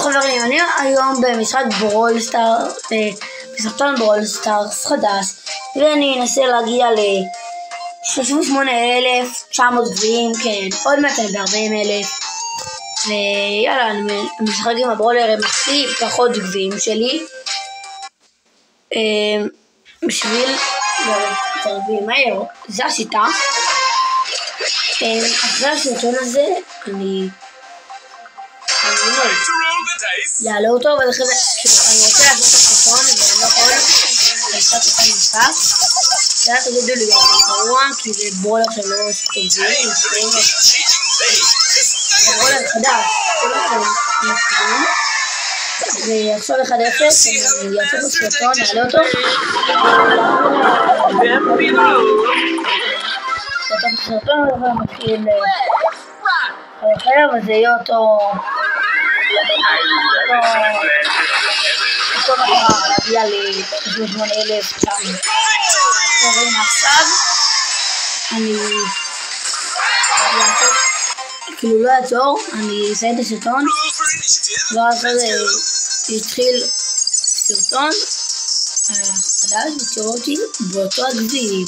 חברים, אני היום במשחק ברול סטארס, בסרטון ברול סטארס חדש, ואני אנסה להגיע ל-38,900 גביעים, כן, עוד מעט אני ב-40,000, ויאללה, אני משחק עם הברולר עם הכי פחות גביעים שלי, בשביל גביעים מהר, זה השיטה. אחרי הסרטון הזה, אני יעלה אותו, אבל אחרי זה אני רוצה לעשות את הסרטון ואני לא יכול לעשות את המשחק. זה היה תגידו לי גרוע, כי זה ברולר שלא טובים, זה ברולר חדש, ועכשיו 1-0, אני אעשה את הסרטון, נעלה אותו. הסרטון הזה מתחיל אחר, וזה יהיה אותו מטרה להגיע ל-38,900. והנה עכשיו אני כאילו לא אעצור, אני אסיים את הסרטון ואז יתחיל סרטון חדש ותראו אותי באותו הגביעים.